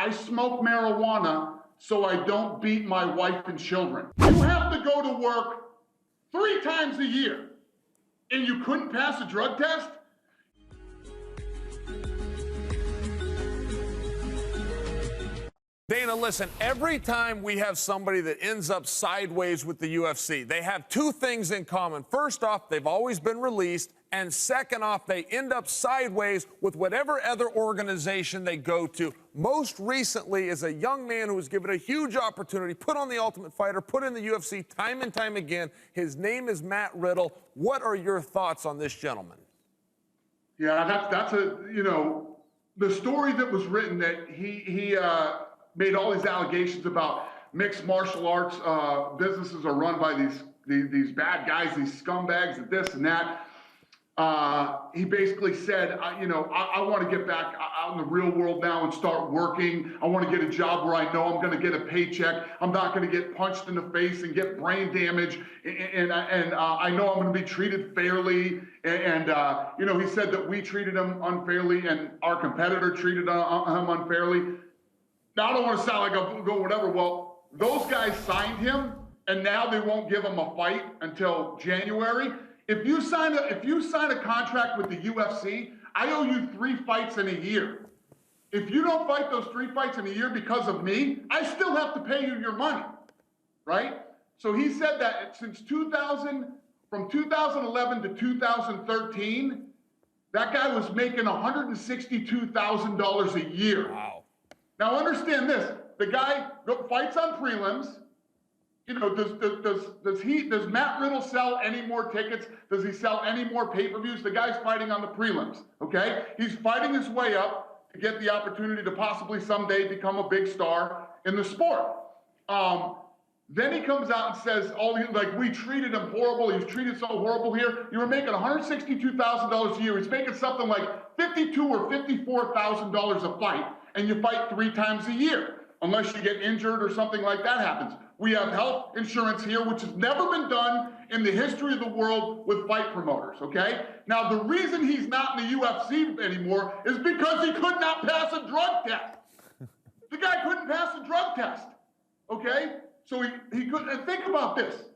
I smoke marijuana so I don't beat my wife and children. You have to go to work 3 times a year, and you couldn't pass a drug test? Dana, listen, every time we have somebody that ends up sideways with the UFC, they have 2 things in common. First off, they've always been released, and second off, they end up sideways with whatever other organization they go to. Most recently is a young man who was given a huge opportunity, put on The Ultimate Fighter, put in the UFC time and time again. His name is Matt Riddle. What are your thoughts on this gentleman? Yeah, that's a, you know, the story that was written that he made all these allegations about mixed martial arts businesses are run by these bad guys, these scumbags, and this and that. He basically said, I want to get back out in the real world now and start working. I want to get a job where I know I'm going to get a paycheck. I'm not going to get punched in the face and get brain damage. And I know I'm going to be treated fairly. And he said that we treated him unfairly and our competitor treated him unfairly. Now, I don't want to sound like I go whatever. Well, those guys signed him, and now they won't give him a fight until January. If you sign a contract with the UFC, I owe you 3 fights in a year. If you don't fight those 3 fights in a year because of me, I still have to pay you your money, right? So he said that since from 2011 to 2013, that guy was making $162,000 a year. Wow. Now understand this: the guy fights on prelims. You know, does Matt Riddle sell any more tickets? Does he sell any more pay-per-views? The guy's fighting on the prelims, okay? He's fighting his way up to get the opportunity to possibly someday become a big star in the sport. Then he comes out and says, we treated him horrible. He was treated so horrible here. You were making $162,000 a year. He's making something like $52,000 or $54,000 a fight, and you fight 3 times a year, unless you get injured or something like that happens. We have health insurance here, which has never been done in the history of the world with fight promoters, okay? Now, the reason he's not in the UFC anymore is because he could not pass a drug test. The guy couldn't pass a drug test, okay? So he couldn't. And think about this.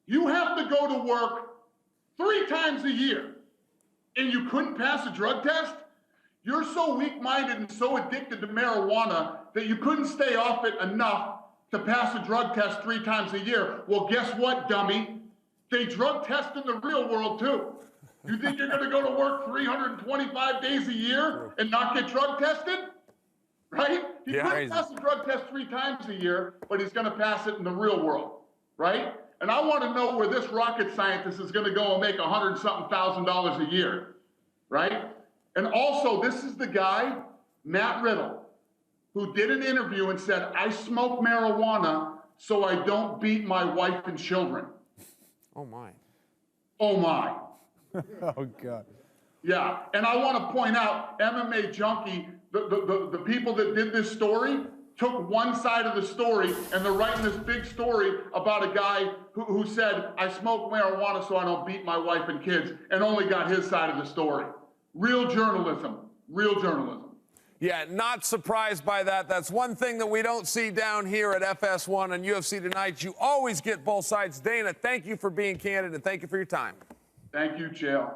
You have to go to work 3 times a year, and you couldn't pass a drug test? You're so weak-minded and so addicted to marijuana that you couldn't stay off it enough to pass a drug test 3 times a year. Well, guess what, dummy? They drug test in the real world, too. You think you're going to go to work 325 days a year and not get drug tested? Right? He couldn't pass a drug test 3 times a year, but he's going to pass it in the real world, right? And I want to know where this rocket scientist is going to go and make $100-something thousand a year, right? And also, this is the guy, Matt Riddle, who did an interview and said, I smoke marijuana so I don't beat my wife and children. Oh, my. Oh, my. Oh, God. Yeah, and I want to point out, MMA Junkie, the people that did this story took one side of the story, and they're writing this big story about a guy who said, I smoke marijuana so I don't beat my wife and kids, and only got his side of the story. Real journalism. Real journalism. Yeah, not surprised by that. That's one thing that we don't see down here at FS1 and UFC Tonight. You always get both sides. Dana, thank you for being candid, and thank you for your time. Thank you, Chael.